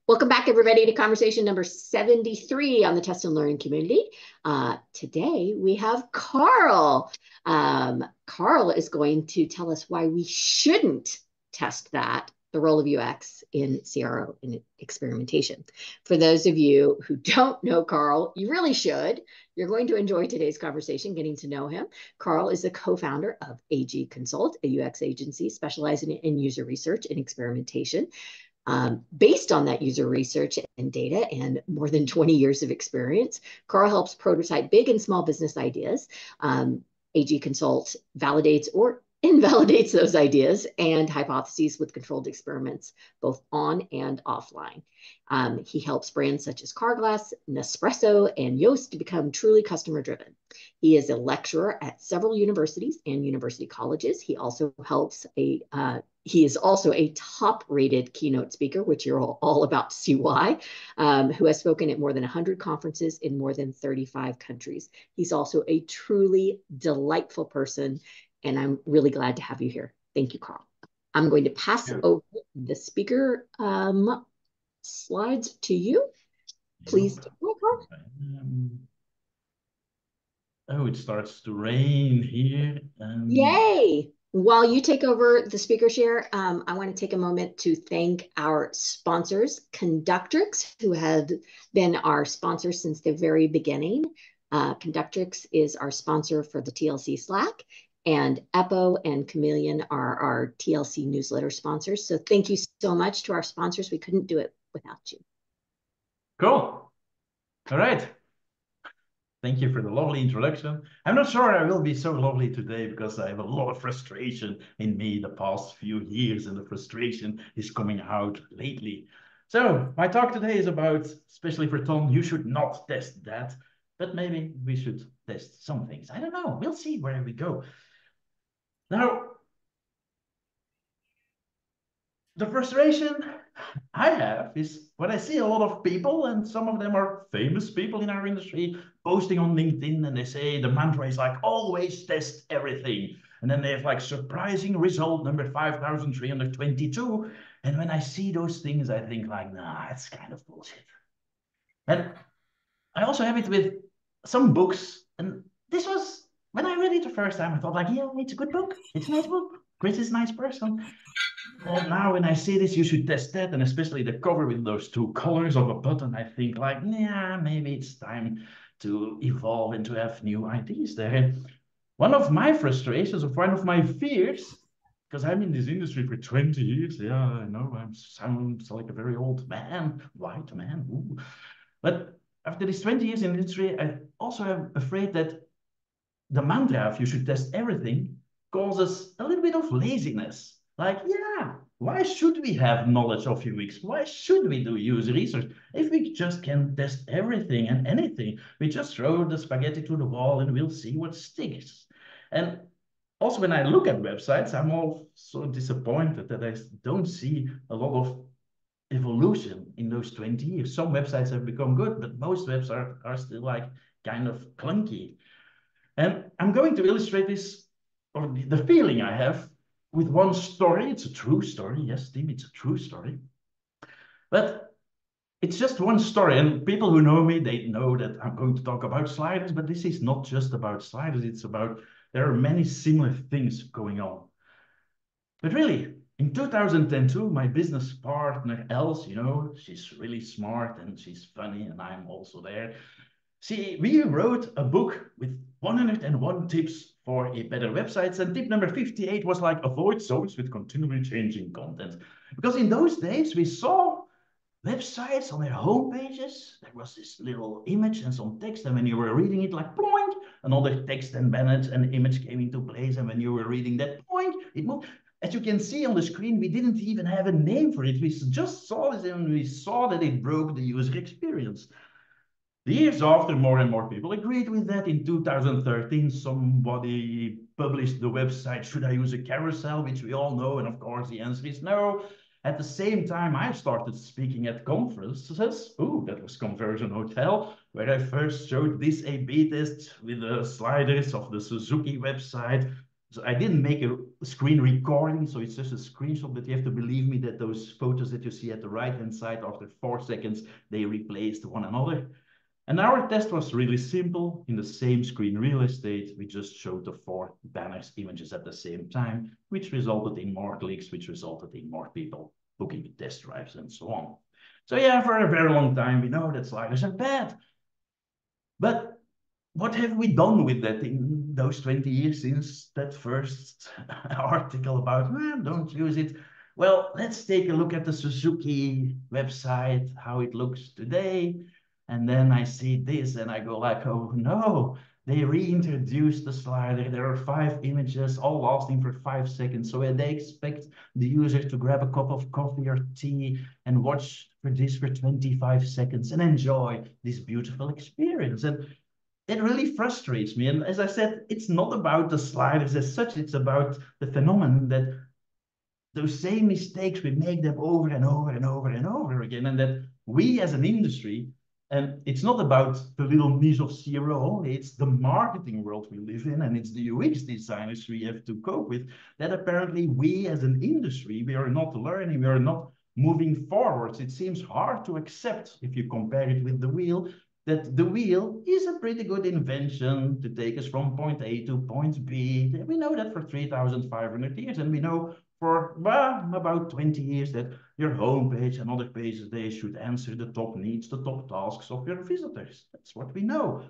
Welcome back, everybody, to conversation number 73 on the test and learning community. Today, we have Karl. Karl is going to tell us why we shouldn't test the role of UX in CRO and experimentation. For those of you who don't know Karl, you really should. You're going to enjoy today's conversation, getting to know him. Karl is the co-founder of AG Consult, a UX agency specializing in user research and experimentation. Based on that user research and data and more than 20 years of experience, Karl helps prototype big and small business ideas. AG Consult validates or invalidates those ideas and hypotheses with controlled experiments, both on and offline. He helps brands such as Carglass, Nespresso, and Yoast to become truly customer-driven. He is a lecturer at several universities and university colleges. He is also a top-rated keynote speaker, which you're all about to see why, who has spoken at more than 100 conferences in more than 35 countries. He's also a truly delightful person, and I'm really glad to have you here. Thank you, Karl. I'm going to pass over the speaker slides to you. Please take it, Karl. Oh, it starts to rain here. Yay! While you take over the speaker share, I want to take a moment to thank our sponsors, Conductrix, who have been our sponsor since the very beginning. Conductrix is our sponsor for the TLC Slack, and Eppo and Chameleon are our TLC newsletter sponsors. So thank you so much to our sponsors. We couldn't do it without you. Cool. All right. Thank you for the lovely introduction. I'm not sure I will be so lovely today because I have a lot of frustration in me the past few years, and the frustration is coming out lately. So my talk today is about, especially for Tom, you should not test that, but maybe we should test some things. I don't know. We'll see where we go. Now, the frustration I have is when I see a lot of people, and some of them are famous people in our industry, posting on LinkedIn, and they say the mantra is like, always test everything. And then they have like surprising result number 5,322. And when I see those things, I think like, nah, it's kind of bullshit. And I also have it with some books. And this was, when I read it the first time, I thought like, yeah, it's a good book. It's a nice book. Chris is a nice person. And now when I see this, you should test that, and especially the cover with those two colors of a button, I think like, yeah, maybe it's time to evolve and to have new ideas there. One of my frustrations, or one of my fears, because I'm in this industry for 20 years, yeah, I know I sound like a very old man, white man, ooh. But after these 20 years in the industry, I also am afraid that the mantra, if you should test everything, causes a little bit of laziness. Like, yeah, why should we have knowledge of UX? Why should we do user research? If we just can test everything and anything, we just throw the spaghetti to the wall and we'll see what sticks. And also when I look at websites, I'm also disappointed that I don't see a lot of evolution in those 20 years. Some websites have become good, but most websites are still like kind of clunky. And I'm going to illustrate this, or the feeling I have, with one story. It's a true story. Yes, Tim, it's a true story. But it's just one story. And people who know me, they know that I'm going to talk about sliders, but this is not just about sliders. It's about, there are many similar things going on. But really, in 2002, my business partner, Els, you know, she's really smart and she's funny, and I'm also there. See, we wrote a book with 101 tips for a better website, and tip number 58 was like, avoid zones with continually changing content. Because in those days, we saw websites on their home pages, there was this little image and some text, and when you were reading it, like, point, another text embedded, and the image came into place, and when you were reading that point, it moved. As you can see on the screen, we didn't even have a name for it. We just saw this, and we saw that it broke the user experience. Years after, more and more people agreed with that. In 2013, somebody published the website, should I use a carousel? Which we all know, and of course the answer is no. At the same time, I started speaking at conferences. Oh, that was Conversion Hotel, where I first showed this A/B test with the sliders of the Suzuki website. So I didn't make a screen recording, so it's just a screenshot, but you have to believe me that those photos that you see at the right-hand side, after 4 seconds, they replaced one another. And our test was really simple. In the same screen real estate, we just showed the 4 banners images at the same time, which resulted in more clicks, which resulted in more people booking test drives and so on. So yeah, for a very long time, we know that sliders are bad. But what have we done with that in those 20 years since that first article about, well, don't use it? Well, let's take a look at the Suzuki website, how it looks today. And then I see this and I go like, oh no, they reintroduced the slider. There are 5 images, all lasting for 5 seconds. So they expect the user to grab a cup of coffee or tea and watch for this for 25 seconds and enjoy this beautiful experience. And it really frustrates me. And as I said, it's not about the sliders as such. It's about the phenomenon that those same mistakes, we make them over and over and over and over again. And that we as an industry, and it's not about the little niche of CRO only, it's the marketing world we live in, and it's the UX designers we have to cope with, that apparently we as an industry, we are not learning, we are not moving forwards. It seems hard to accept if you compare it with the wheel, that the wheel is a pretty good invention to take us from point A to point B. We know that for 3,500 years, and we know for about 20 years that your homepage and other pages, they should answer the top needs, the top tasks of your visitors. That's what we know.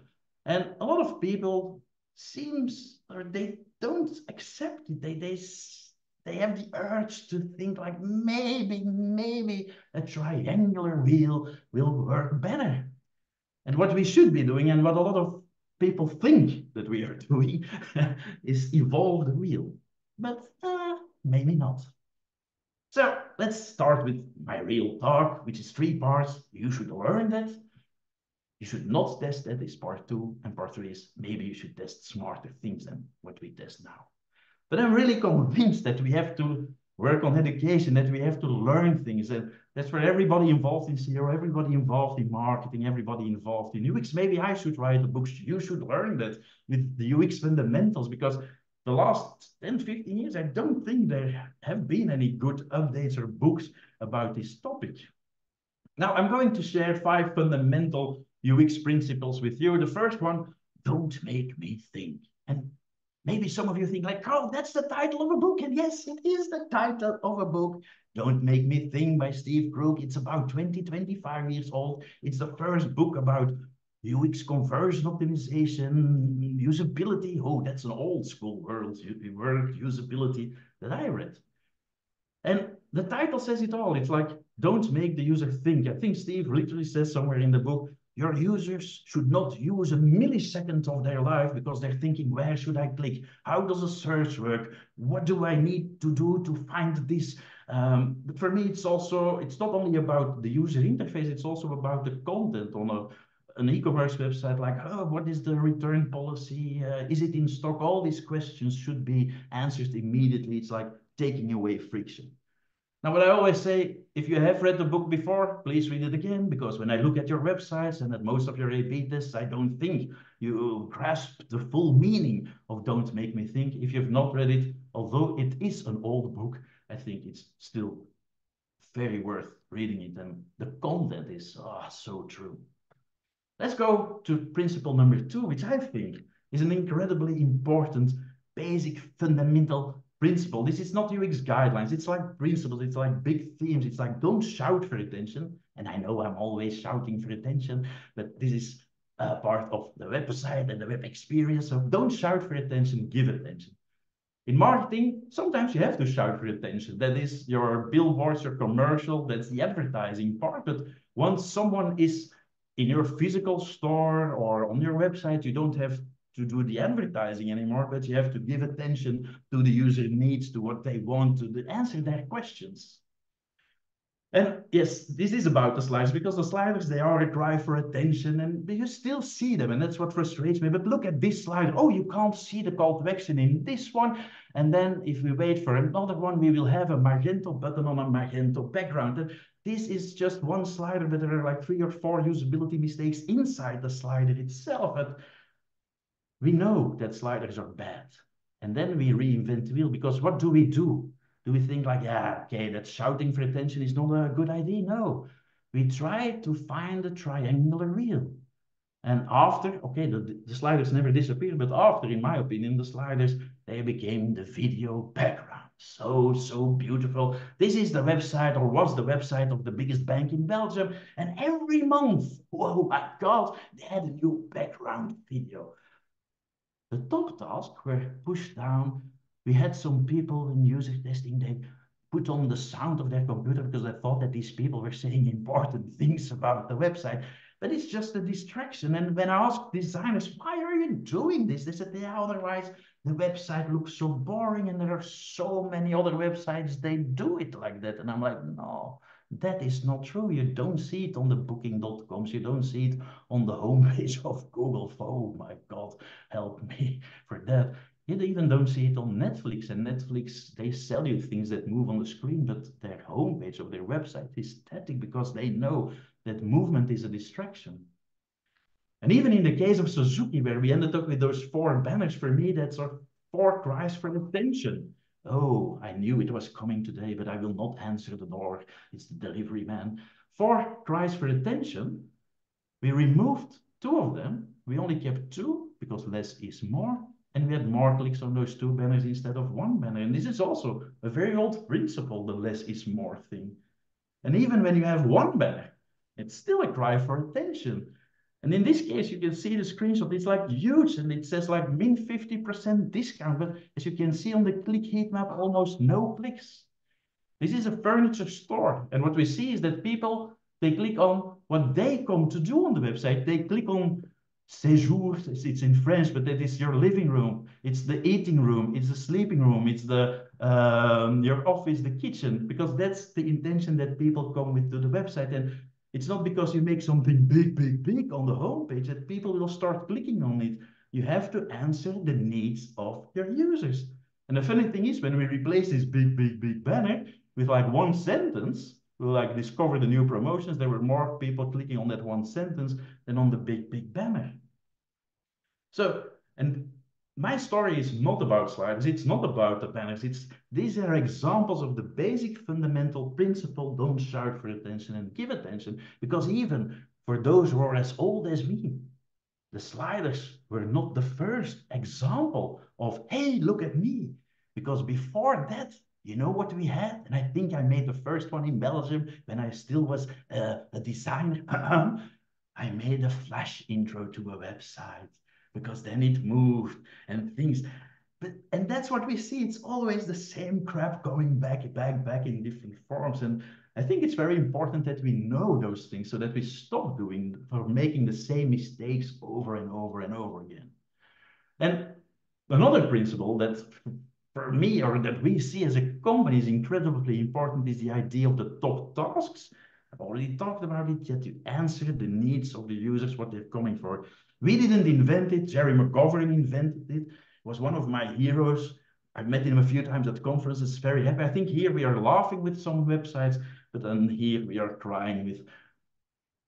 And a lot of people seems, or they don't accept it. They have the urge to think like maybe a triangular wheel will work better. And what we should be doing, and what a lot of people think that we are doing, is evolve the wheel. But maybe not. So let's start with my real talk, which is 3 parts. You should learn that. You should not test that is part 2. And part 3 is maybe you should test smarter things than what we test now. But I'm really convinced that we have to work on education, that we have to learn things. And that's where everybody involved in CRO, everybody involved in marketing, everybody involved in UX. Maybe I should write a book. You should learn that with the UX fundamentals, because the last 10, 15 years, I don't think there have been any good updates or books about this topic. Now, I'm going to share 5 fundamental UX principles with you. The first one, don't make me think. And maybe some of you think like, Karl, that's the title of a book. And yes, it is the title of a book. Don't Make Me Think by Steve Krug. It's about 20, 25 years old. It's the first book about UX conversion optimization, usability. Oh, that's an old school word, usability, that I read. And the title says it all. It's like, don't make the user think. I think Steve literally says somewhere in the book, your users should not use a millisecond of their life because they're thinking, where should I click? How does a search work? What do I need to do to find this? But for me, it's not only about the user interface, it's also about the content on an e-commerce website, like, oh, what is the return policy? Is it in stock? All these questions should be answered immediately. It's like taking away friction. Now, what I always say, if you have read the book before, please read it again, because when I look at your websites and at most of your A/B tests, I don't think you grasp the full meaning of Don't Make Me Think. If you've not read it, although it is an old book, I think it's still very worth reading it. And the content is so true. Let's go to principle number 2, which I think is an incredibly important, basic, fundamental principle. This is not UX guidelines. It's like principles. It's like big themes. It's like, don't shout for attention. And I know I'm always shouting for attention, but this is part of the website and the web experience. So don't shout for attention, give attention. In marketing, sometimes you have to shout for attention. That is your billboards, your commercial, that's the advertising part. But once someone is in your physical store or on your website, you don't have to do the advertising anymore, but you have to give attention to the user needs, to what they want, to answer their questions. And yes, this is about the sliders, because the sliders, they are a cry for attention, and you still see them, and that's what frustrates me. But look at this slide. Oh, you can't see the call to action in this one. And then if we wait for another one, we will have a magenta button on a magenta background. And this is just one slider, but there are like 3 or 4 usability mistakes inside the slider itself. But we know that sliders are bad. And then we reinvent the wheel, because what do we do? Do we think like, yeah, okay, that shouting for attention is not a good idea? No, we try to find a triangular wheel. And after, okay, the sliders never disappeared, but after, in my opinion, the sliders, they became the video background. So beautiful. This is the website, or was the website, of the biggest bank in Belgium. And every month, oh my God, they had a new background video. The top tasks were pushed down. We had some people in user testing, they put on the sound of their computer because they thought that these people were saying important things about the website. But it's just a distraction. And when I asked designers, why are you doing this? They said, yeah, otherwise the website looks so boring and there are so many other websites, they do it like that. And I'm like, no, that is not true. You don't see it on the booking.coms. You don't see it on the homepage of Google. Oh my God, help me for that. You even don't see it on Netflix. And Netflix, they sell you things that move on the screen, but their homepage of their website is static because they know that movement is a distraction. And even in the case of Suzuki, where we ended up with those 4 banners, for me, that's our 4 cries for attention. Oh, I knew it was coming today, but I will not answer the door. It's the delivery man. 4 cries for attention. We removed 2 of them. We only kept 2 because less is more. And we had more clicks on those 2 banners instead of 1 banner. And this is also a very old principle, the less is more thing. And even when you have 1 banner, it's still a cry for attention. And in this case, you can see the screenshot, it's like huge, and it says like min 50% discount. But as you can see on the click heat map, almost no clicks. This is a furniture store. And what we see is that people, they click on what they come to do on the website. They click on séjour, it's in French, but that is your living room. It's the eating room, it's the sleeping room, it's the your office, the kitchen, because that's the intention that people come with to the website. And it's not because you make something big on the homepage that people will start clicking on it. You have to answer the needs of your users. And the funny thing is, when we replace this big banner with like 1 sentence, we like discover the new promotions, there were more people clicking on that 1 sentence than on the big banner. So, and my story is not about sliders, it's not about the banners, these are examples of the basic fundamental principle: don't shout for attention and give attention, because even for those who are as old as me, the sliders were not the first example of, hey, look at me. Because before that, you know what we had? And I think I made the first one in Belgium when I still was a designer. I made a flash intro to a website, because then it moved and things. And that's what we see. It's always the same crap going back in different forms. And I think it's very important that we know those things so that we stop doing or making the same mistakes over and over and over again. And another principle that for me, or that we see as a company, is incredibly important is the idea of the top tasks. I've already talked about it, yet you answer the needs of the users, what they're coming for. We didn't invent it. Jerry McGovern invented it. Was one of my heroes. I've met him a few times at conferences, very happy. I think here we are laughing with some websites, but then here we are crying with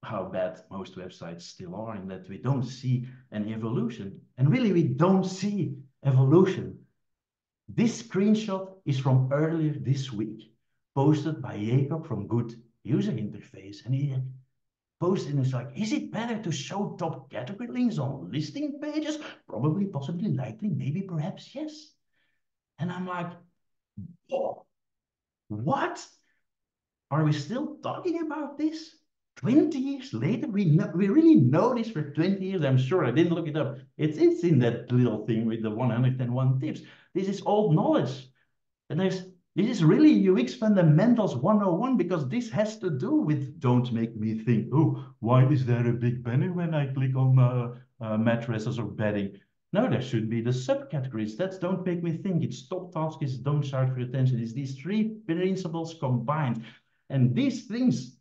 how bad most websites still are, and that we don't see an evolution. And really, we don't see evolution. This screenshot is from earlier this week, posted by Jacob from Good User Interface. And he posted, and it's like, is it better to show top category links on listing pages? Probably, possibly, likely, maybe, perhaps, yes. And I'm like, oh, what? Are we still talking about this? 20 years later, we really know this for 20 years. I'm sure I didn't look it up. It's in that little thing with the 101 tips. This is old knowledge. And this is really UX fundamentals 101, because this has to do with don't make me think, oh, why is there a big banner when I click on mattresses or bedding? No, there should be the subcategories. That's don't make me think. It's top task, is don't shout for attention. It's these 3 principles combined. And these things,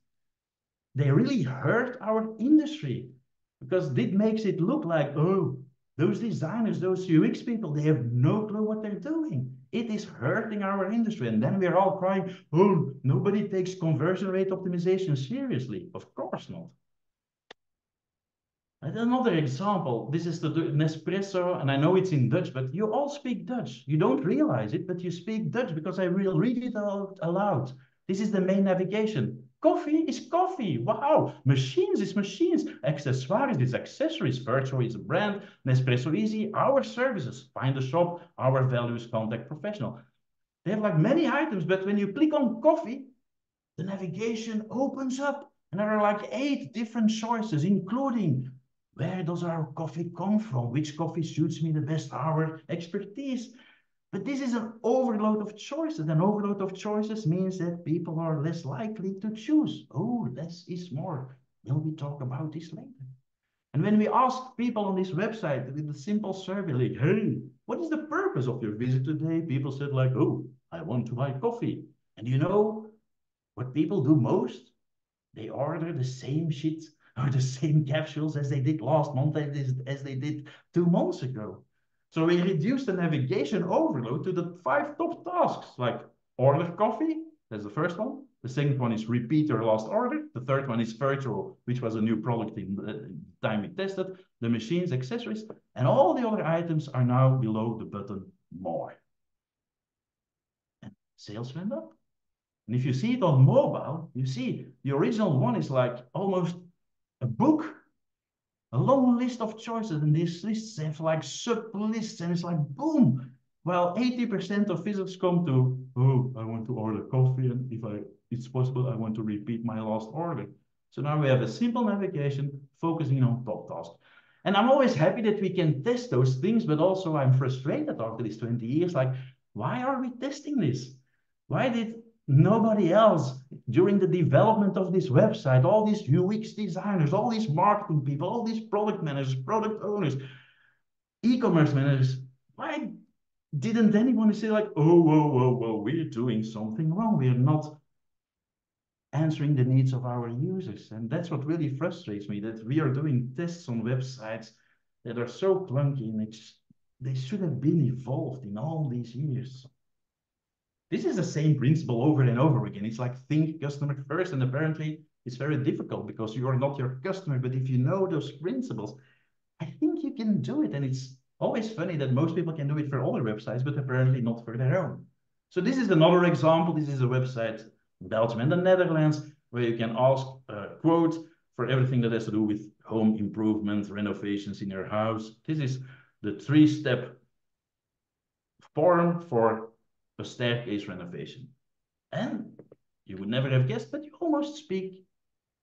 they really hurt our industry, because it makes it look like, oh, those designers, those UX people, they have no clue what they're doing. It is hurting our industry. And then we're all crying, oh, nobody takes conversion rate optimization seriously. Of course not. Another example, this is the Nespresso, and I know it's in Dutch, but you all speak Dutch. You don't realize it, but you speak Dutch because I will read it out aloud. This is the main navigation. Coffee is coffee. Wow. Machines is machines. Accessoires is accessories. Virtual is a brand. Nespresso Easy, our services. Find a shop, our values, contact professional. They have like many items, but when you click on coffee, the navigation opens up and there are like 8 different choices, including where does our coffee come from? Which coffee suits me the best? Our expertise. But this is an overload of choices. An overload of choices means that people are less likely to choose. Oh, less is more. Will we talk about this later? And when we ask people on this website with a simple survey like, hey, what is the purpose of your visit today? People said like, oh, I want to buy coffee. And you know what people do most? They order the same shit or the same capsules as they did last month, as they did 2 months ago. So we reduced the navigation overload to the 5 top tasks, like order coffee, that's the first one. The second one is repeat your last order. The third one is virtual, which was a new product in the time we tested. The machines, accessories, and all the other items are now below the button more. And sales went up. And if you see it on mobile, you see the original one is like almost a book, a long list of choices, and these lists have like sub-lists, and it's like boom. Well, 80% of visitors come to, oh, I want to order coffee, and if it's possible, I want to repeat my last order. So now we have a simple navigation focusing on top tasks. And I'm always happy that we can test those things, but also I'm frustrated after these 20 years. Like, why are we testing this? Why did nobody else during the development of this website, all these UX designers, all these marketing people, all these product managers, product owners, e-commerce managers, why didn't anyone say like, oh, whoa, whoa, whoa, we're doing something wrong. We're not answering the needs of our users. And that's what really frustrates me, that we are doing tests on websites that are so clunky and they should have been evolved in all these years. This is the same principle over and over again. It's like think customer first, and apparently it's very difficult because you are not your customer. But if you know those principles, I think you can do it. And it's always funny that most people can do it for other websites, but apparently not for their own. So this is another example. This is a website in Belgium and the Netherlands where you can ask a quote for everything that has to do with home improvement, renovations in your house. This is the 3-step form for a staircase renovation. And you would never have guessed, but you almost speak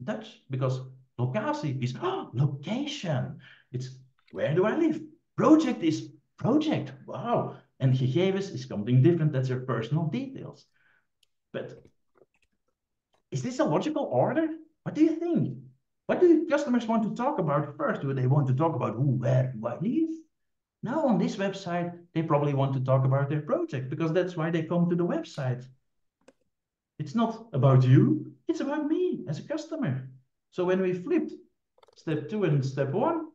Dutch because locatie is location. It's where do I live? Project is project. Wow. And gegevens is something different. That's your personal details. But is this a logical order? What do you think? What do customers want to talk about first? Do they want to talk about who, where do I live? Now on this website, they probably want to talk about their project because that's why they come to the website. It's not about you, it's about me as a customer. So when we flipped step 2 and step 1,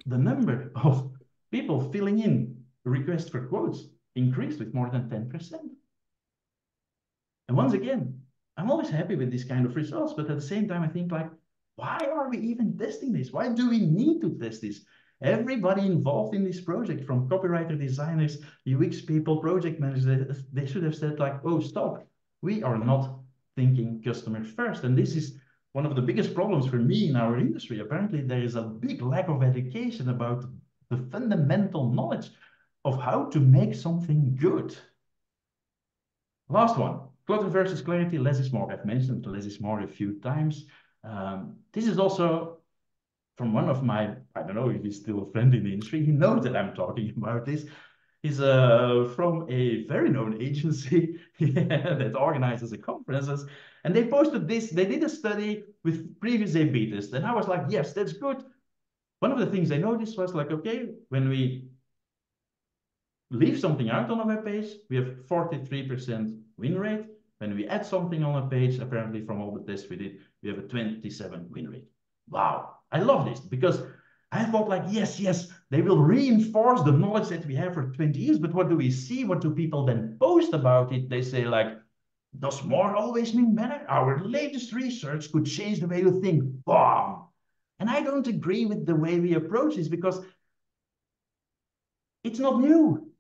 the number of people filling in requests for quotes increased with more than 10%. And once again, I'm always happy with this kind of results, but at the same time, I think like, why are we even testing this? Why do we need to test this? Everybody involved in this project, from copywriter, designers, UX people, project managers, they should have said like, oh, stop. We are not thinking customer first. And this is one of the biggest problems for me in our industry. Apparently, there is a big lack of education about the fundamental knowledge of how to make something good. Last one, clutter versus clarity, less is more. I've mentioned less is more a few times. This is also from one of my, I don't know if he's still a friend in the industry, he knows that I'm talking about this. He's from a very known agency that organizes the conferences. And they posted this, they did a study with previous A/B tests. And I was like, yes, that's good. One of the things I noticed was like, okay, when we leave something out on a web page, we have 43% win rate. When we add something on a page, apparently from all the tests we did, we have a 27 win rate. Wow, I love this because I thought like, yes, they will reinforce the knowledge that we have for 20 years. But what do we see? What do people then post about it? They say like, does more always mean better? Our latest research could change the way you think. Bam! And I don't agree with the way we approach this because it's not new.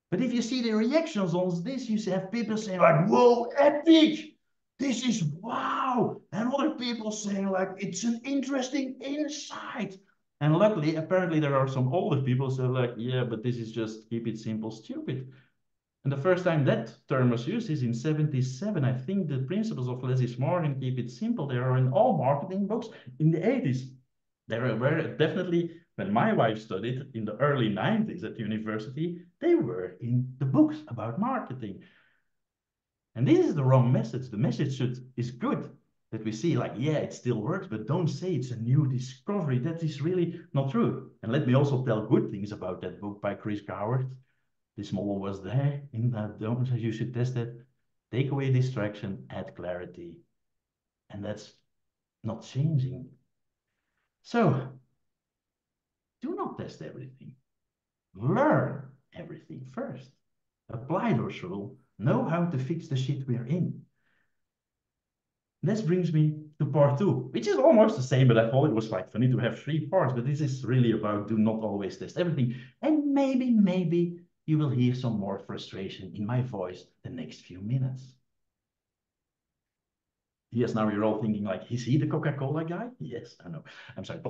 But if you see the reactions on this, you have people saying like, whoa, epic! This is wow! And other people saying like, it's an interesting insight. And luckily, apparently there are some older people saying like, yeah, but this is just keep it simple, stupid. And the first time that term was used is in 77. I think the principles of less is more and keep it simple, they are in all marketing books in the 80s. They were definitely, when my wife studied in the early 90s at university, they were in the books about marketing. And this is the wrong message. The message is good that we see like, yeah, it still works, but don't say it's a new discovery. That is really not true. And let me also tell good things about that book by Chris Goward. This model was there in that dome, so you should test it. Take away distraction, add clarity. And that's not changing. So do not test everything. Learn everything first. Apply those rules. Know how to fix the shit we're in. This brings me to part 2, which is almost the same, but I thought it was like funny to have 3 parts, but this is really about do not always test everything. And maybe you will hear some more frustration in my voice the next few minutes. Yes, now you're all thinking like, is he the Coca-Cola guy? Yes, I know. I'm sorry.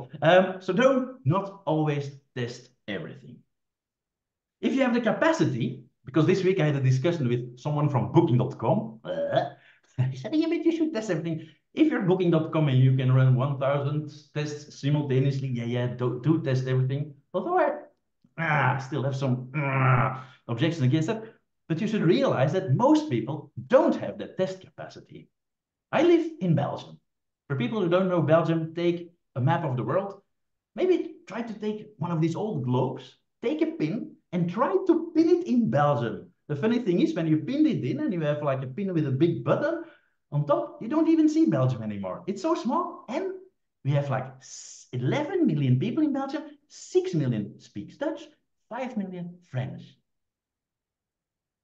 So do not always test everything. If you have the capacity, because this week I had a discussion with someone from booking.com. He said, yeah, but you should test everything. If you're booking.com and you can run 1,000 tests simultaneously, yeah, do test everything. Although I still have some objections against that. But you should realize that most people don't have that test capacity. I live in Belgium. For people who don't know Belgium, take a map of the world. Maybe try to take one of these old globes, take a pin, and try to pin it in Belgium. The funny thing is, when you pin it in and you have like a pin with a big button on top, you don't even see Belgium anymore. It's so small. And we have like 11 million people in Belgium, 6 million speaks Dutch, 5 million French.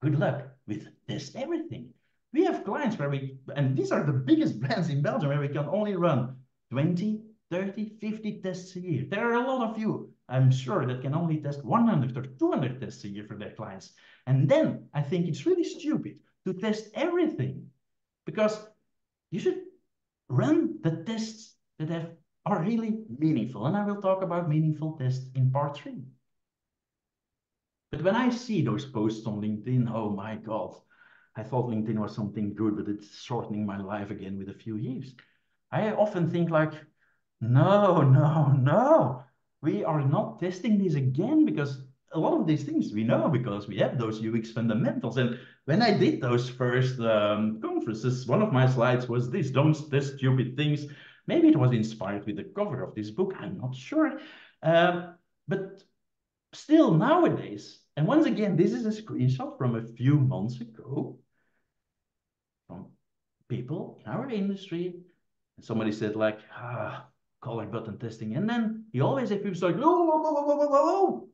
Good luck with test everything. We have clients where and these are the biggest brands in Belgium, where we can only run 20, 30, 50 tests a year. There are a lot of you, I'm sure, that can only test 100 or 200 tests a year for their clients. And then I think it's really stupid to test everything, because you should run the tests that are really meaningful. And I will talk about meaningful tests in part 3. But when I see those posts on LinkedIn, oh my God, I thought LinkedIn was something good, but it's shortening my life again with a few years. I often think like, no, we are not testing this again, because a lot of these things we know because we have those UX fundamentals. And when I did those first conferences, one of my slides was this: don't test stupid things. Maybe it was inspired with the cover of this book, I'm not sure. But still nowadays, and once again, this is a screenshot from a few months ago from people in our industry. And somebody said like, color button testing. And then you always have people like, whoa.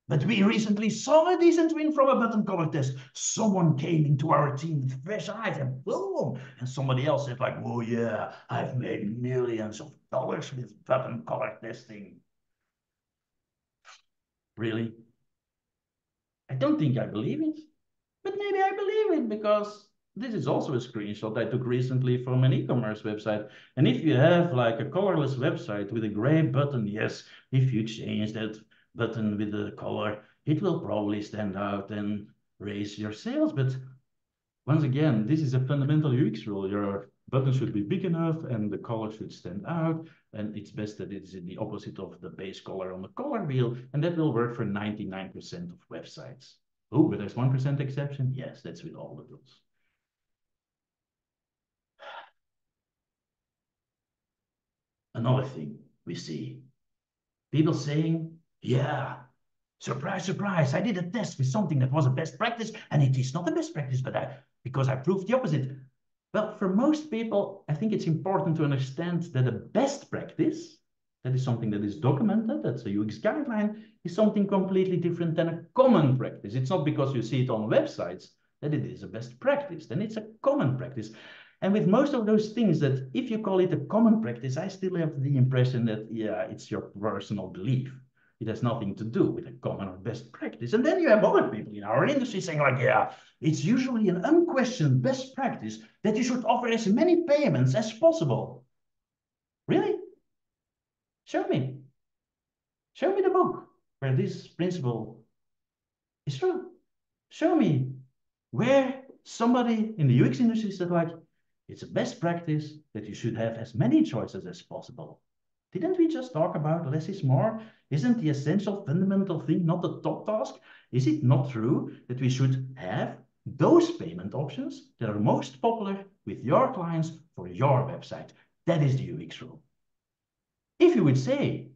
But we recently saw a decent win from a button color test. Someone came into our team with fresh eyes and boom. And somebody else said like, oh yeah, I've made millions of dollars with button color testing. Really? I don't think I believe it, but maybe I believe it, because this is also a screenshot I took recently from an e-commerce website. And if you have like a colorless website with a gray button, yes, if you change that button with the color, it will probably stand out and raise your sales. But once again, this is a fundamental UX rule. Your button should be big enough and the color should stand out. And it's best that it's the opposite of the base color on the color wheel. And that will work for 99% of websites. Oh, but there's 1% exception. Yes, that's with all the tools. Another thing we see, people saying, yeah, surprise, surprise, I did a test with something that was a best practice, and it is not a best practice, but because I proved the opposite. Well, for most people, I think it's important to understand that a best practice, that is something that is documented, that's a UX guideline, is something completely different than a common practice. It's not because you see it on websites that it is a best practice, then it's a common practice. And with most of those things that if you call it a common practice, I still have the impression that, yeah, it's your personal belief. It has nothing to do with a common or best practice. And then you have other people in our industry saying like, yeah, it's usually an unquestioned best practice that you should offer as many payments as possible. Really? Show me. Show me the book where this principle is true. Show me where somebody in the UX industry said like, it's a best practice that you should have as many choices as possible. Didn't we just talk about less is more? Isn't the essential fundamental thing not the top task? Is it not true that we should have those payment options that are most popular with your clients for your website? That is the UX rule. If you would say,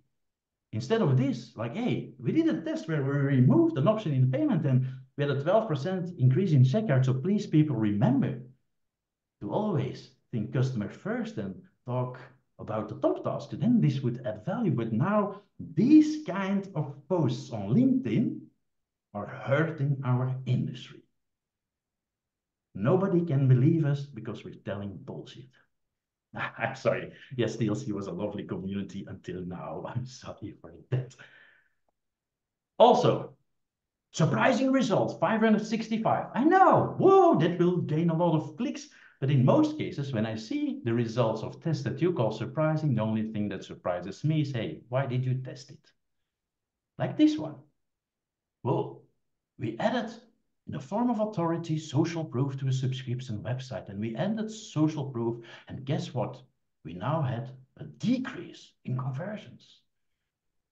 instead of this, like, hey, we did a test where we removed an option in the payment and we had a 12% increase in checkout, so please people remember to always think customer first and talk about the top task, then this would add value. But now these kind of posts on LinkedIn are hurting our industry. Nobody can believe us because we're telling bullshit. I'm sorry. Yes, TLC was a lovely community until now. I'm sorry for that. Also, surprising result, 565. I know, whoa, that will gain a lot of clicks. But in most cases, when I see the results of tests that you call surprising, the only thing that surprises me is, hey, why did you test it? Like this one. Well, we added in the form of authority social proof to a subscription website, and we added social proof, and guess what? We now had a decrease in conversions.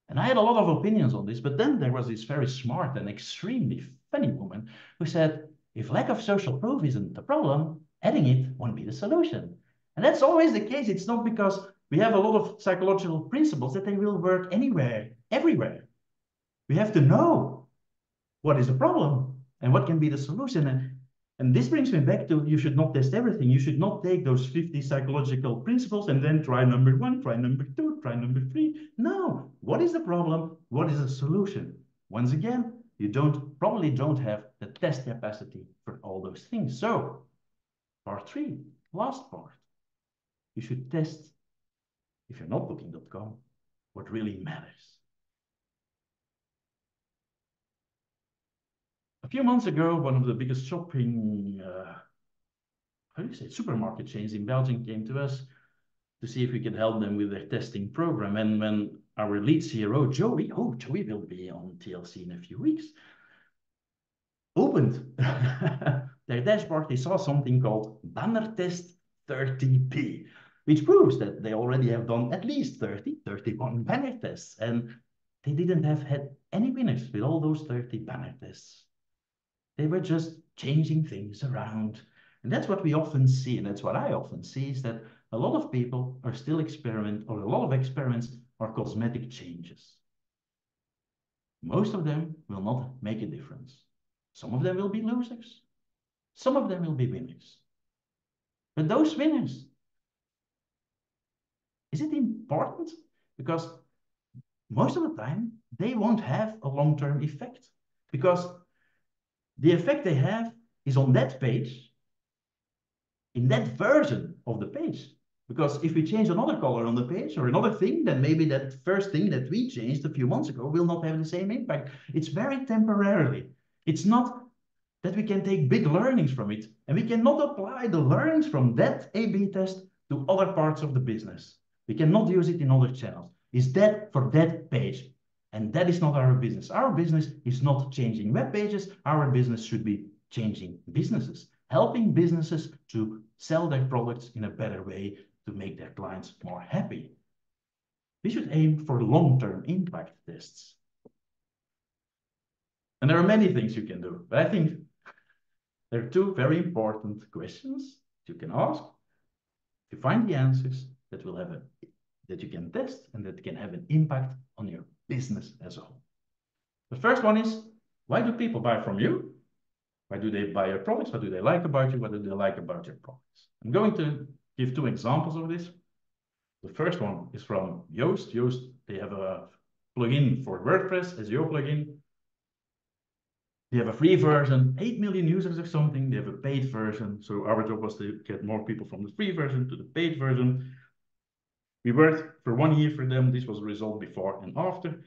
And I had a lot of opinions on this, but then there was this very smart and extremely funny woman who said, if lack of social proof isn't the problem, adding it won't be the solution. And that's always the case. It's not because we have a lot of psychological principles that they will work anywhere, everywhere. We have to know what is the problem and what can be the solution. And this brings me back to, you should not test everything. You should not take those 50 psychological principles and then try number 1, try number 2, try number 3. No, what is the problem? What is the solution? Once again, you probably don't have the test capacity for all those things. So, part 3, last part. You should test, if you're not booking.com, what really matters. A few months ago, one of the biggest shopping, supermarket chains in Belgium came to us to see if we could help them with their testing program. And when our lead CRO, Joey will be on TLC in a few weeks, opened their dashboard, they saw something called banner test 30B, which proves that they already have done at least 31 banner tests. And they didn't have had any winners with all those 30 banner tests. They were just changing things around. And that's what we often see, and that's what I often see, is that a lot of people are still or a lot of experiments are cosmetic changes. Most of them will not make a difference. Some of them will be losers. Some of them will be winners. But those winners, is it important? Because most of the time, they won't have a long-term effect. Because the effect they have is on that page, in that version of the page. Because if we change another color on the page or another thing, then maybe that first thing that we changed a few months ago will not have the same impact. It's very temporarily. It's not that we can take big learnings from it, and we cannot apply the learnings from that A/B test to other parts of the business. We cannot use it in other channels. It's that for that page. And that is not our business. Our business is not changing web pages. Our business should be changing businesses, helping businesses to sell their products in a better way to make their clients more happy. We should aim for long-term impact tests. And there are many things you can do, but I think there are 2 very important questions you can ask. To find the answers that you can test and that can have an impact on your business as a whole. The first one is, why do people buy from you? Why do they buy your products? What do they like about you? What do they like about your products? I'm going to give 2 examples of this. The first one is from Yoast. Yoast, they have a plugin for WordPress, SEO plugin. You have a free version, 8 million users or something. They have a paid version. So our job was to get more people from the free version to the paid version. We worked for 1 year for them. This was a result before and after.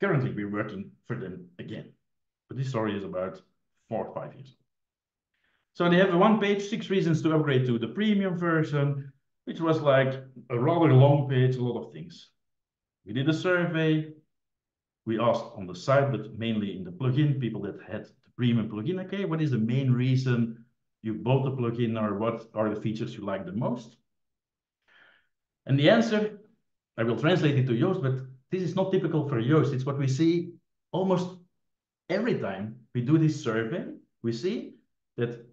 Currently, we're working for them again. But this story is about 4 or 5 years old. So they have a 1 page, 6 reasons to upgrade to the premium version, which was like a rather long page, a lot of things. We did a survey. We asked on the site, but mainly in the plugin, people that had the premium plugin, okay, what is the main reason you bought the plugin, or what are the features you like the most? And the answer, I will translate it to Yoast, but this is not typical for Yoast. It's what we see almost every time we do this survey. We see that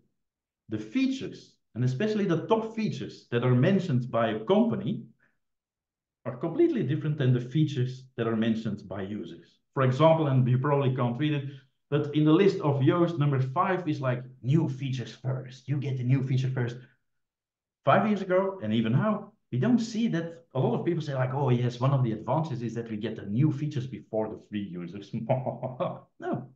the features, and especially the top features that are mentioned by a company, are completely different than the features that are mentioned by users. For example, and you probably can't read it, but in the list of Yoast, number 5 is like new features first. You get the new feature first. 5 years ago, and even now, we don't see that. A lot of people say like, oh yes, one of the advantages is that we get the new features before the free users. No.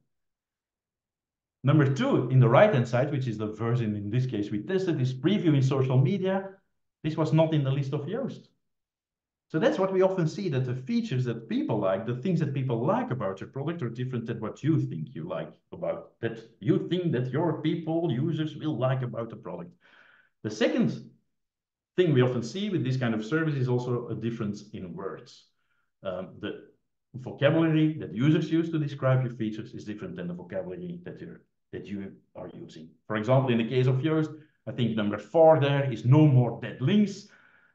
Number 2, in the right-hand side, which is the version in this case we tested, is preview in social media. This was not in the list of Yoast. So that's what we often see, that the features that people like, the things that people like about your product are different than what you think you like about, that you think that your people, users will like about the product. The second thing we often see with this kind of service is also a difference in words. The vocabulary that users use to describe your features is different than the vocabulary that you are using. For example, in the case of Yoast, I think number 4 there is no more dead links.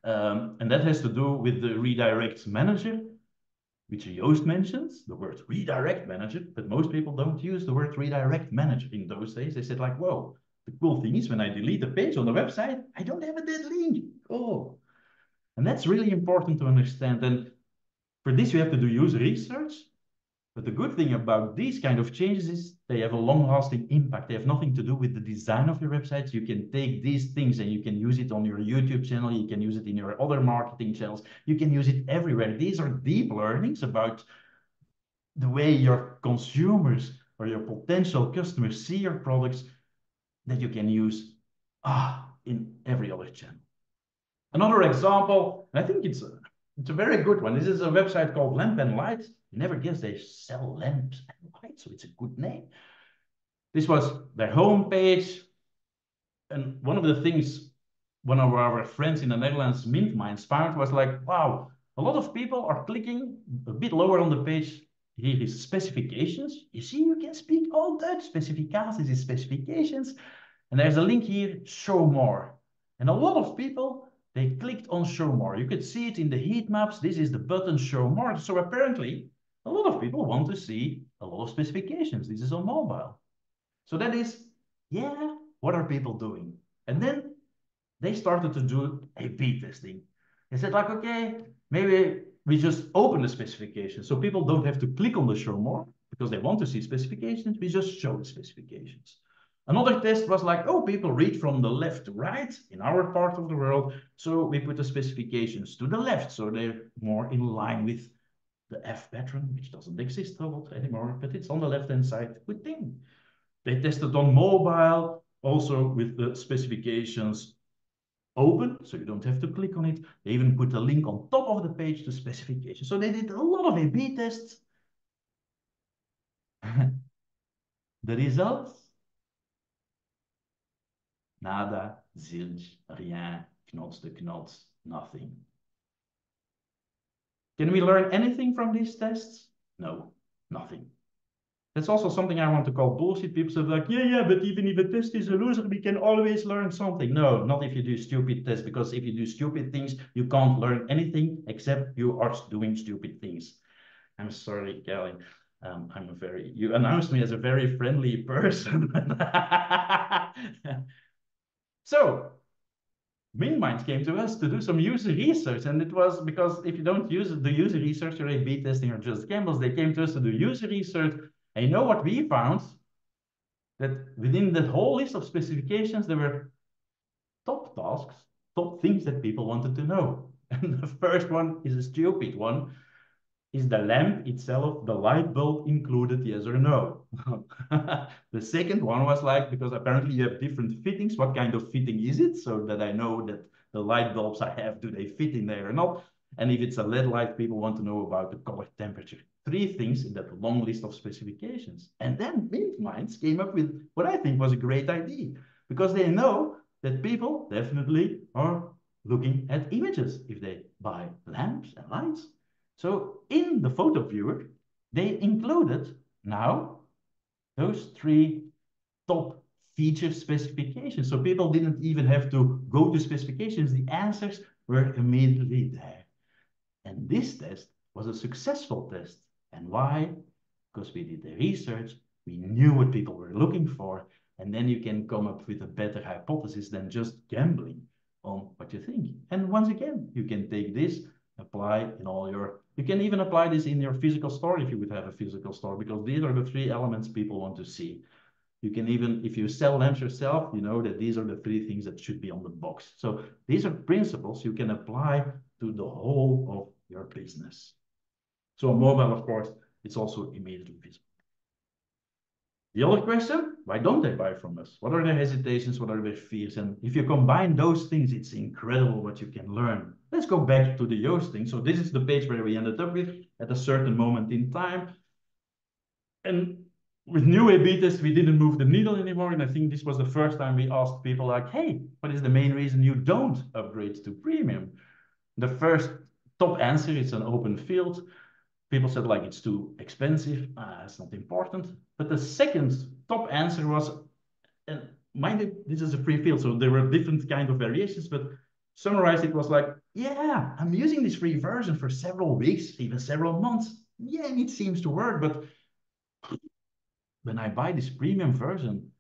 And that has to do with the redirect manager, which Yoast mentions, the word redirect manager, but most people don't use the word redirect manager in those days. They said like, whoa, the cool thing is when I delete a page on the website, I don't have a dead link. Oh, and that's really important to understand. And for this, you have to do user research. But the good thing about these kind of changes is they have a long-lasting impact. They have nothing to do with the design of your website. You can take these things and you can use it on your YouTube channel. You can use it in your other marketing channels. You can use it everywhere. These are deep learnings about the way your consumers or your potential customers see your products that you can use in every other channel. Another example, and I think it's a very good one. This is a website called Lamp and Light. You never guess they sell lamps and lights, so it's a good name. This was their homepage. And one of the things one of our friends in the Netherlands, Mint Minds, found was like, wow, a lot of people are clicking a bit lower on the page. Here is specifications. You see, you can speak all Dutch. Specificaties is specifications. And there's a link here, show more. And a lot of people, they clicked on show more. You could see it in the heat maps. This is the button show more. So apparently, a lot of people want to see a lot of specifications. This is on mobile. So that is, yeah, what are people doing? And then they started to do A/B testing. They said like, okay, maybe we just open the specifications so people don't have to click on the show more because they want to see specifications. We just show the specifications. Another test was like, oh, people read from the left to right in our part of the world. So we put the specifications to the left. So they're more in line with the F pattern, which doesn't exist a lot anymore, but it's on the left-hand side. Good thing. They tested on mobile, also with the specifications open, so you don't have to click on it. They even put a link on top of the page to specifications. So they did a lot of A/B tests. The results? Nada, zilch, rien, knots de knots, nothing. Can we learn anything from these tests? No, nothing. That's also something I want to call bullshit. People say like, yeah, but even if a test is a loser, we can always learn something. No, not if you do stupid tests, because if you do stupid things, you can't learn anything except you are doing stupid things. I'm sorry, Kelly. You announced me as a very friendly person. So, MinMinds came to us to do some user research, and it was because if you don't use the user research or A/B testing or just gambles, they came to us to do user research. And you know what we found? That within that whole list of specifications, there were top tasks, top things that people wanted to know. And the first one is a stupid one. is the lamp itself, the light bulb included, yes or no? The second one was like, because apparently you have different fittings, what kind of fitting is it? So that I know that the light bulbs I have, do they fit in there or not? And if it's a LED light, people want to know about the color temperature. 3 things in that long list of specifications. And then Mint Minds came up with what I think was a great idea, because they know that people definitely are looking at images if they buy lamps and lights. So in the photo viewer, they included now those 3 top feature specifications. So people didn't even have to go to specifications. The answers were immediately there. And this test was a successful test. And why? Because we did the research, we knew what people were looking for, and then you can come up with a better hypothesis than just gambling on what you think. And once again, you can take this, apply in all your, you can even apply this in your physical store if you would have a physical store, because these are the 3 elements people want to see. You can even, if you sell lamps yourself, you know that these are the 3 things that should be on the box. So these are principles you can apply to the whole of your business. So on mobile, of course, it's also immediately visible. The other question, why don't they buy from us? What are their hesitations? What are their fears? And if you combine those things, it's incredible what you can learn. Let's go back to the Yoast thing. So this is the page where we ended up with at a certain moment in time. And with new A/B tests, we didn't move the needle anymore. And I think this was the first time we asked people like, hey, what is the main reason you don't upgrade to premium? The first top answer is an open field. People said like, it's too expensive. It's not important. But the second top answer was, and mind you, this is a free field, so there were different kind of variations, but summarized, it was like, yeah, I'm using this free version for several weeks, even several months. Yeah, and it seems to work, but when I buy this premium version,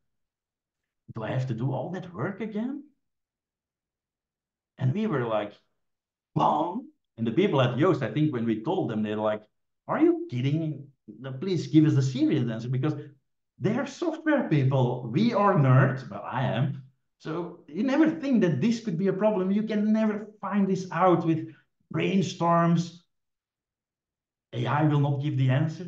do I have to do all that work again? And we were like, boom. And the people at Yoast, I think when we told them, they're like, are you kidding? Please give us the serious answer, because they're software people. We are nerds. Well, I am. So you never think that this could be a problem. You can never find this out with brainstorms. AI will not give the answer.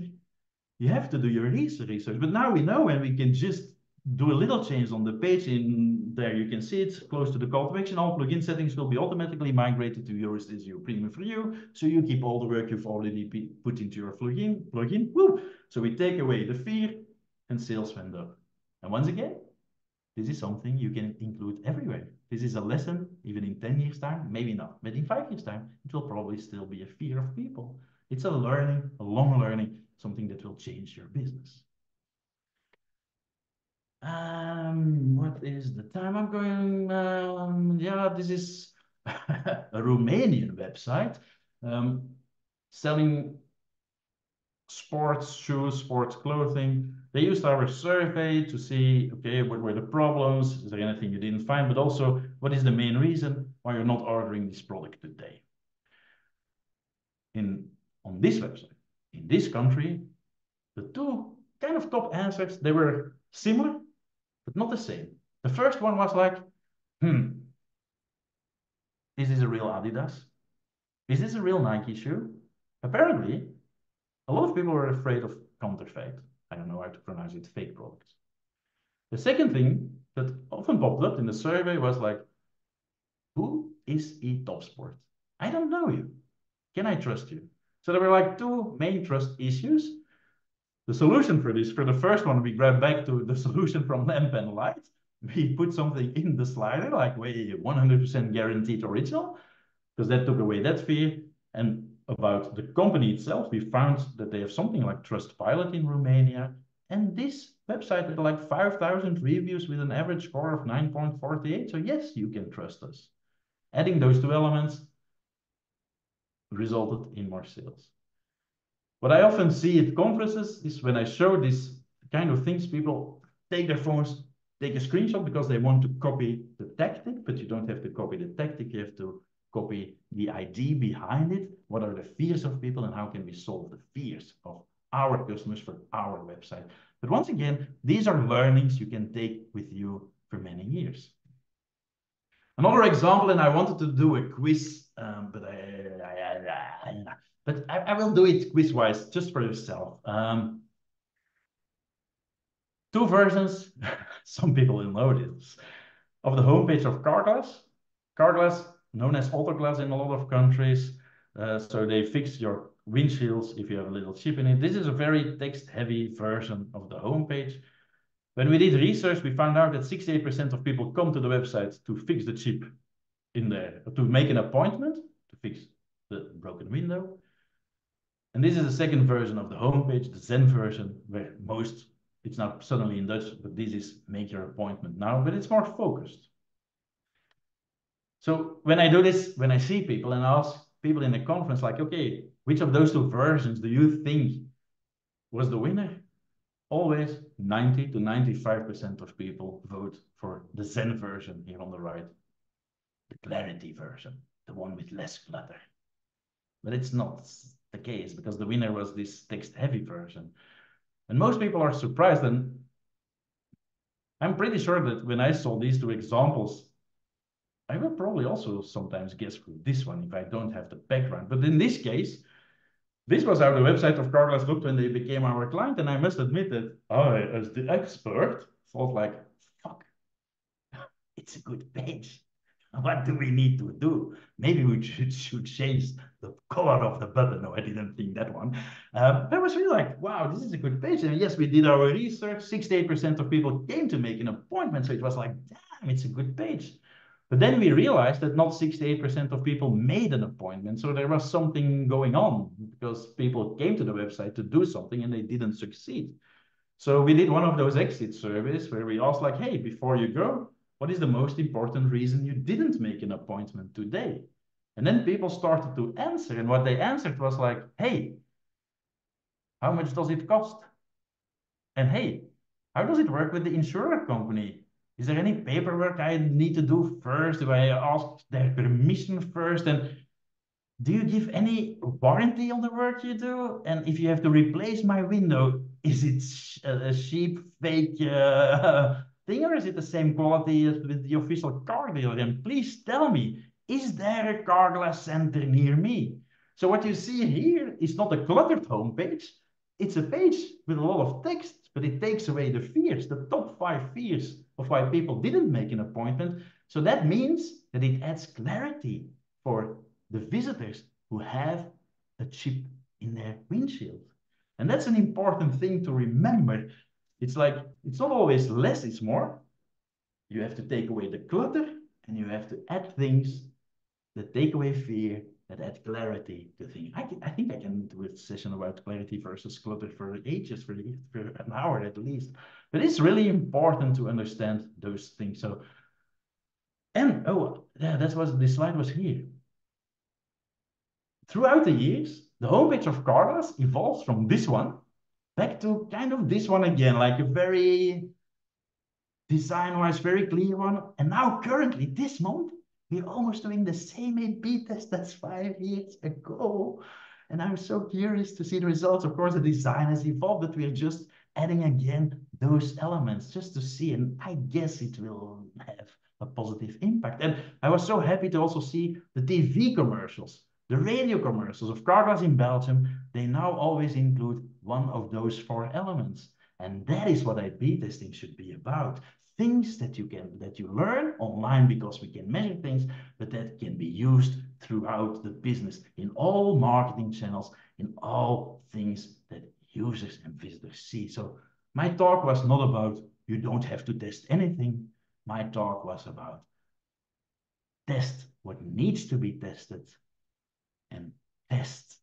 You have to do your research. But now we know, and we can just do a little change on the page. In there, you can see it close to the call to action. All plugin settings will be automatically migrated to Yoast as your premium for you. So you keep all the work you've already put into your plugin. Woo! So we take away the fear, and sales went up. And once again, this is something you can include everywhere. This is a lesson, even in 10 years' time, maybe not, but in 5 years' time, it will probably still be a fear of people. It's a learning, a long learning, something that will change your business. What is the time I'm going? Yeah, this is a Romanian website selling sports shoes, sports clothing. They used our survey to see, okay, what were the problems? Is there anything you didn't find? But also, what is the main reason why you're not ordering this product today? On this website, in this country, the 2 kind of top answers, they were similar, but not the same. The first one was like, is this a real Adidas? Is this a real Nike shoe? Apparently, a lot of people were afraid of counterfeit. I don't know how to pronounce it, fake products. The second thing that often popped up in the survey was like, who is eTopsport? I don't know you. Can I trust you? So there were like 2 main trust issues. The solution for this, for the first one, we grabbed back to the solution from Lamp and Light. We put something in the slider, like, way 100% guaranteed original, because that took away that fear. And about the company itself, we found that they have something like Trustpilot in Romania. And this website had like 5,000 reviews with an average score of 9.48. So yes, you can trust us. Adding those 2 elements resulted in more sales. What I often see at conferences is when I show these kind of things, people take their phones, take a screenshot because they want to copy the tactic, but you don't have to copy the tactic. You have to copy the idea behind it. What are the fears of people, and how can we solve the fears of our customers for our website? But once again, these are learnings you can take with you for many years. Another example, and I wanted to do a quiz, but but I will do it quiz-wise just for yourself. Two versions, some people will know this, of the homepage of Karl Gilis. Karl Gilis, known as Autoglass in a lot of countries. So they fix your windshields if you have a little chip in it. This is a very text-heavy version of the homepage. When we did research, we found out that 68% of people come to the website to fix the chip in there, to make an appointment to fix the broken window. And this is the second version of the homepage, the Zen version, where it's now suddenly in Dutch, but this is make your appointment now, but it's more focused. So when I do this, when I see people and ask people in the conference, like, okay, which of those two versions do you think was the winner? Always 90 to 95% of people vote for the Zen version here on the right, the clarity version, the one with less clutter. But it's not the case because the winner was this text-heavy version. And most people are surprised, and I'm pretty sure that when I saw these two examples, I will probably also sometimes guess for this one if I don't have the background. But in this case, this was how the website of Karl Gilis looked when they became our client, and I must admit that I, as the expert, thought like, fuck, it's a good page. What do we need to do? Maybe we should change the color of the button. No, I didn't think that one. I was really like, wow, this is a good page. And yes, we did our research. 68% of people came to make an appointment. So it was like, damn, it's a good page. But then we realized that not 68% of people made an appointment. So there was something going on because people came to the website to do something and they didn't succeed. So we did one of those exit surveys where we asked like, hey, before you go, what is the most important reason you didn't make an appointment today? And then people started to answer. And what they answered was like, hey, how much does it cost? And hey, how does it work with the insurance company? Is there any paperwork I need to do first? Do I ask their permission first? And do you give any warranty on the work you do? And if you have to replace my window, is it a cheap, fake thing, or is it the same quality as with the official car dealer? And please tell me, is there a Karl Gilis center near me? So what you see here is not a cluttered homepage. It's a page with a lot of text, but it takes away the fears, the top 5 fears of why people didn't make an appointment. So that means that it adds clarity for the visitors who have a chip in their windshield. And that's an important thing to remember. It's like, it's not always less, it's more. You have to take away the clutter and you have to add things that take away fear, that add clarity to things. I think I can do a session about clarity versus clutter for ages, for an hour at least. But it's really important to understand those things. So, and oh, yeah, that's what this slide was here. Throughout the years, the homepage of Karl Gilis evolves from this one back to kind of this one again, like a very design-wise, very clear one. And now currently, this month, we're almost doing the same A/B test as 5 years ago. And I'm so curious to see the results. Of course, the design has evolved, but we're just adding again those elements just to see. And I guess it will have a positive impact. And I was so happy to also see the TV commercials, the radio commercials of Karl Gilis in Belgium. They now always include one of those 4 elements. And that is what A/B testing should be about. Things that you learn online because we can measure things, but that can be used throughout the business in all marketing channels, in all things that users and visitors see. So my talk was not about you don't have to test anything. My talk was about test what needs to be tested and tests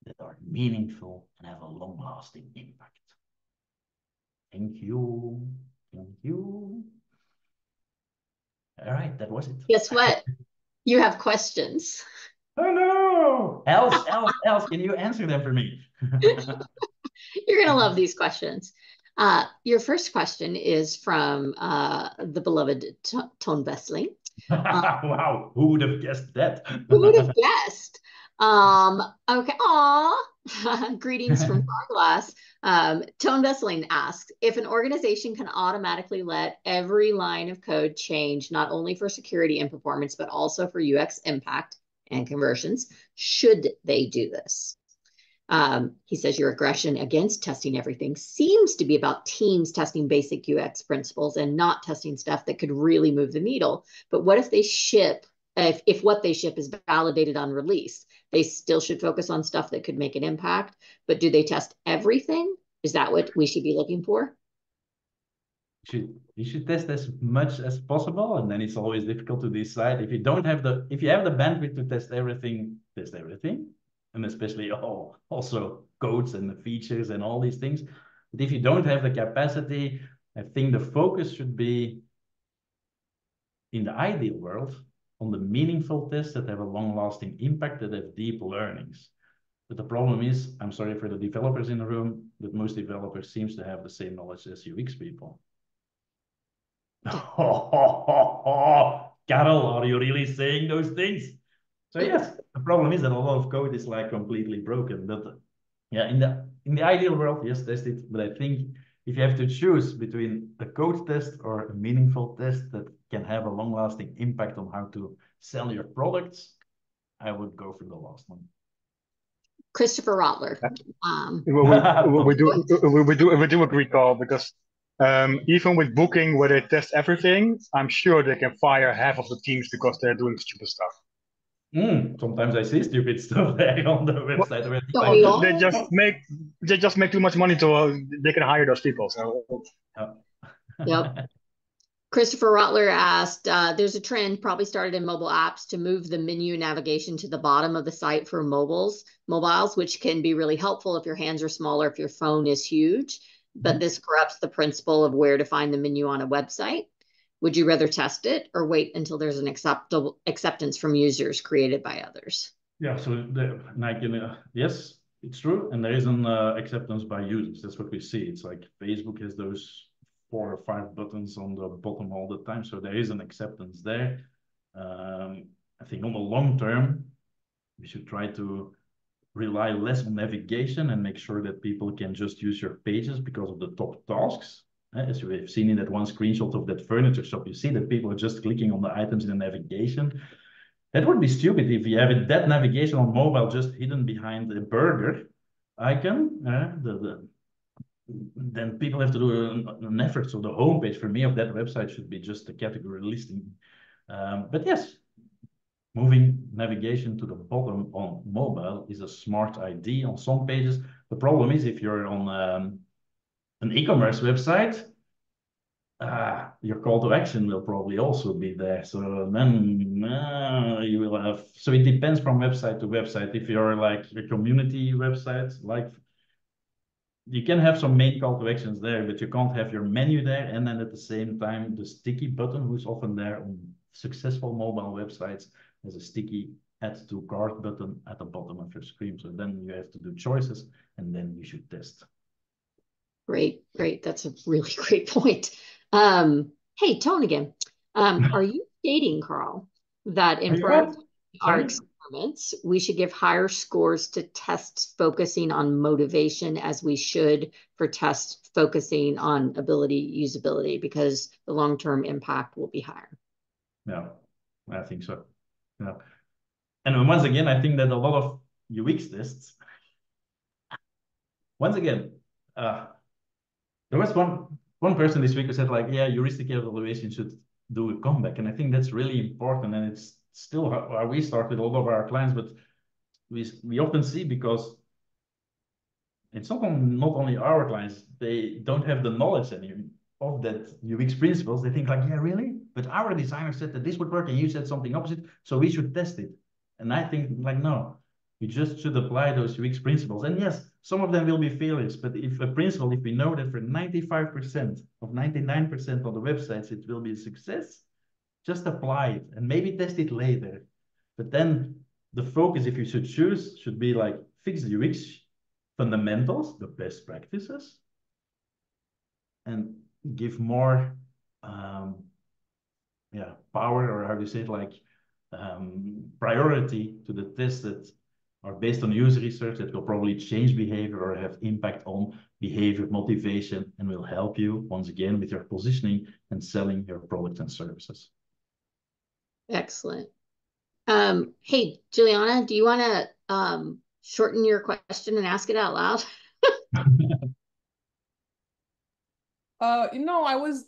that are meaningful and have a long-lasting impact. Thank you. Thank you. All right, that was it. Guess what? You have questions. Oh no! Else, can you answer them for me? You're going to love these questions. Your first question is from the beloved Tone Vesling. Wow, who would have guessed that? Who would have guessed? Okay. Aw. Greetings from Carglass. Tone Vesseling asks, if an organization can automatically let every line of code change, not only for security and performance, but also for UX impact, and conversions, should they do this? He says your aggression against testing everything seems to be about teams testing basic UX principles and not testing stuff that could really move the needle. But what if they ship, if what they ship is validated on release? They still should focus on stuff that could make an impact, but do they test everything? Is that what we should be looking for? You should test as much as possible, and then it's always difficult to decide. If you don't have the, if you have the bandwidth to test everything, and especially also codes and the features and all these things. But if you don't have the capacity, I think the focus should be, in the ideal world, on the meaningful tests that have a long-lasting impact, that have deep learnings. But the problem is, I'm sorry for the developers in the room, but most developers seems to have the same knowledge as UX people. Karl, are you really saying those things? So yes, the problem is that a lot of code is like completely broken. But yeah, in the ideal world, yes, test it. But I think if you have to choose between a code test or a meaningful test that can have a long-lasting impact on how to sell your products, I would go for the last one. Christopher Rotler. We do agree, Carl, because even with booking where they test everything, I'm sure they can fire half of the teams because they're doing stupid stuff. Sometimes I see stupid stuff there on the website. Well, they just make too much money to they can hire those people. So. Yep. Christopher Rotler asked, there's a trend probably started in mobile apps to move the menu navigation to the bottom of the site for mobiles, which can be really helpful if your hands are smaller, if your phone is huge, but this corrupts the principle of where to find the menu on a website. Would you rather test it or wait until there's an acceptance from users created by others? Yeah, so yes, it's true. And there is an acceptance by users. That's what we see. It's like Facebook has those 4 or 5 buttons on the bottom all the time. So there is an acceptance there. I think on the long term, we should try to rely less on navigation and make sure that people can just use your pages because of the top tasks. As you have seen in that one screenshot of that furniture shop, you see that people are just clicking on the items in the navigation. That would be stupid if you have that navigation on mobile just hidden behind a burger icon. Then people have to do an effort. So the homepage for me of that website should be just a category listing. But yes, moving navigation to the bottom on mobile is a smart idea on some pages. The problem is if you're on an e-commerce website, your call to action will probably also be there. So then you will have, so it depends from website to website. If you're like a community website, like you can have some main call to actions there, but you can't have your menu there. And then at the same time, the sticky button, who's often there on successful mobile websites, has a sticky add to cart button at the bottom of your screen. So then you have to do choices and then you should test. Great. That's a really great point. Hey, Tone again. Are you stating, Karl, that in our experiments, we should give higher scores to tests focusing on motivation as we should for tests focusing on usability, because the long-term impact will be higher? Yeah, I think so. Yeah. And once again, I think that a lot of UX tests, once again, there was one person this week who said like, yeah, heuristic evaluation should do a comeback. And I think that's really important. And it's still how we start with all of our clients, but we often see, because it's not only our clients, they don't have the knowledge anymore of that UX principles. They think like, yeah, really? But our designer said that this would work and you said something opposite, so we should test it. And I think like, no, we just should apply those UX principles. And yes, some of them will be failures, but if we know that for 95% of 99% of the websites, it will be a success, just apply it and maybe test it later. But then the focus, if you should choose, should be like fix the UX fundamentals, the best practices, and give more power, or how do you say it, like priority to the tests that are based on user research that will probably change behavior or have impact on behavior, motivation, and will help you once again with your positioning and selling your products and services. Excellent. Hey, Juliana, do you want to shorten your question and ask it out loud?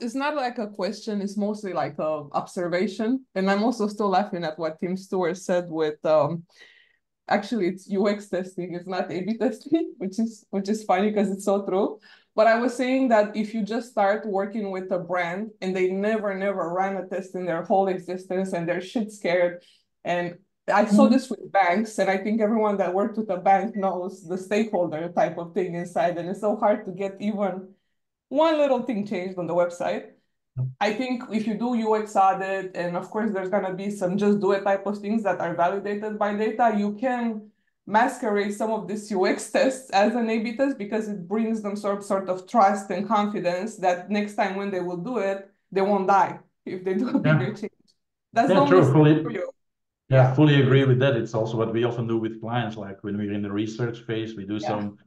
It's not like a question, it's mostly like a observation. And I'm also still laughing at what Tim Stewart said with actually it's UX testing, it's not A/B testing, which is funny because it's so true. But I was saying that if you just start working with a brand and they never ran a test in their whole existence and they're shit scared, and I saw this with banks, and I think everyone that worked with a bank knows the stakeholder type of thing inside, and it's so hard to get even one little thing changed on the website. I think if you do UX audit, and of course there's gonna be some just do it type of things that are validated by data, you can masquerade some of these UX tests as an A/B test because it brings them sort of trust and confidence that next time when they will do it, they won't die if they do a bigger change. That's the Yeah, only true. Fully, for you. yeah, fully agree with that. It's also what we often do with clients, like when we're in the research phase, we do some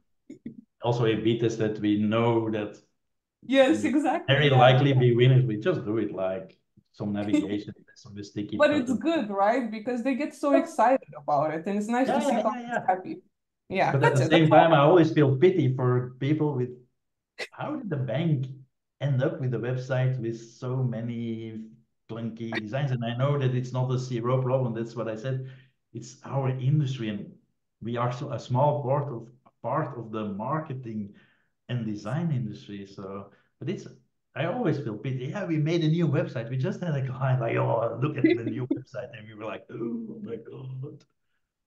also A/B tests that we know that Yes, will exactly. very Yeah. likely be winners. We just do it like some navigation, some sticky But it's button. good, right? Because they get so excited about it, and it's nice to see clients happy. Yeah, But at that's the it. That's same time, I all. always feel pity for people with how did the bank end up with a website with so many clunky designs? And I know that it's not a CRO problem. That's what I said. It's our industry, and we are so a small part of the marketing and design industry. So, but it's I always feel pity. Yeah, we made a new website. We just had a client like, oh, look at the new website, and we were like, oh my god.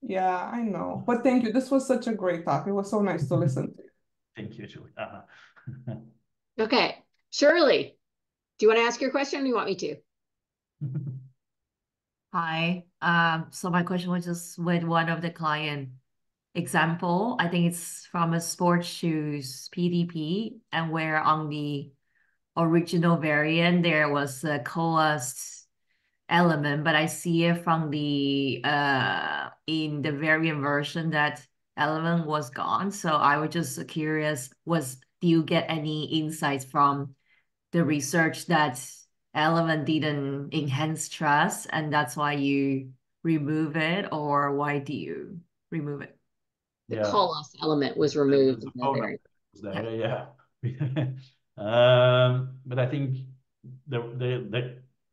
Yeah, I know. But thank you. This was such a great talk. It was so nice to listen to. Thank you, Julie. Okay, Shirley, do you want to ask your question or do you want me to? Hi. So my question was just with one of the client example. I think it's from a sports shoes PDP, and where on the original variant there was a coalesced element, but I see it from the in the variant version that element was gone. So I was just curious, do you get any insights from the research that element didn't enhance trust and that's why you remove it, or why do you remove it? The Yeah. call off element was The removed in the phone number variant. was there, yeah. But I think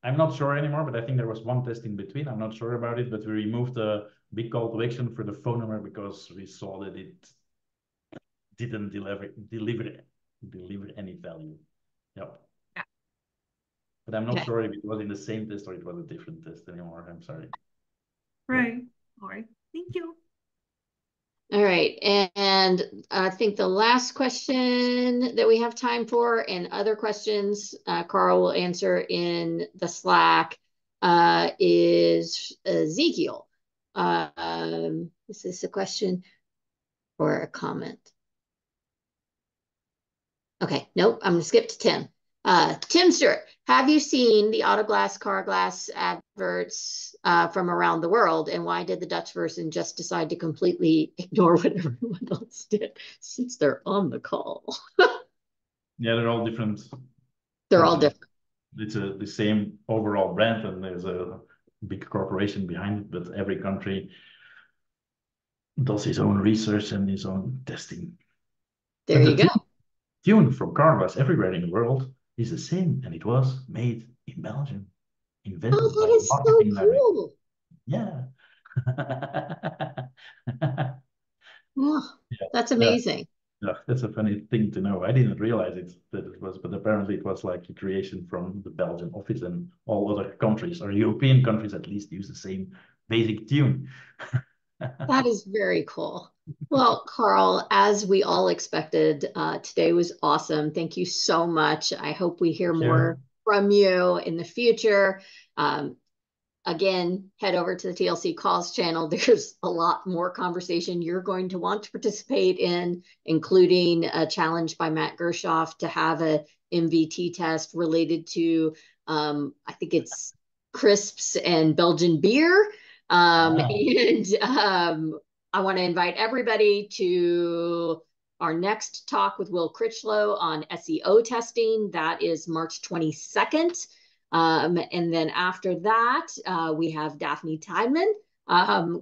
I'm not sure anymore, but I think there was one test in between. I'm not sure about it, but we removed the big call to action for the phone number because we saw that it didn't deliver any value. Yep. Yeah. But I'm not Okay. sure if it was in the same test or it was a different test anymore. I'm sorry. Right. All right. Thank you. All right, and I think the last question that we have time for and other questions Karl will answer in the Slack is Ezekiel. Is this a question or a comment? Okay, nope, I'm gonna skip to Tim. Tim Stewart, have you seen the Autoglass car glass adverts from around the world? And why did the Dutch version just decide to completely ignore what everyone else did since they're on the call? Yeah, they're all different. They're all different. It's the same overall brand, and there's a big corporation behind it, but every country does his own research and his own testing. There But you go. tune from car glass everywhere in the world is the same, and it was made in Belgium, invented Oh, by that is so marketing director. cool. Yeah. Oh, Yeah, that's yeah, amazing. yeah, that's a funny thing to know. I didn't realize that it was, but apparently it was like a creation from the Belgian office, and all other countries, or European countries at least, use the same basic tune. That is very cool. Well, Karl, as we all expected, today was awesome. Thank you so much. I hope we hear more from you in the future. Again, head over to the TLC calls channel. There's a lot more conversation you're going to want to participate in, including a challenge by Matt Gershoff to have a MVT test related to, I think it's crisps and Belgian beer. And I want to invite everybody to our next talk with Will Critchlow on SEO testing. That is March 22nd. And then after that, we have Daphne Tideman.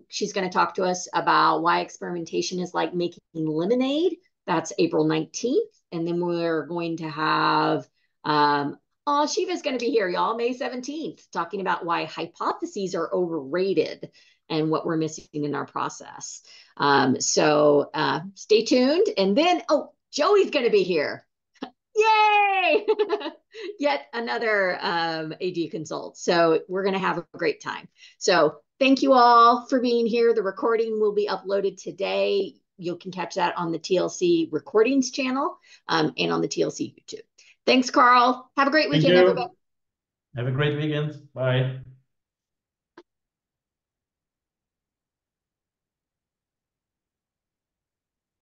She's going to talk to us about why experimentation is like making lemonade. That's April 19th. And then we're going to have, Shiva's going to be here, y'all, May 17th, talking about why hypotheses are overrated and what we're missing in our process. So stay tuned. And then, Joey's going to be here. Yay! Yet another AD consult. So we're going to have a great time. So thank you all for being here. The recording will be uploaded today. You can catch that on the TLC recordings channel and on the TLC YouTube. Thanks, Karl. Have a great weekend, everybody. Have a great weekend. Bye.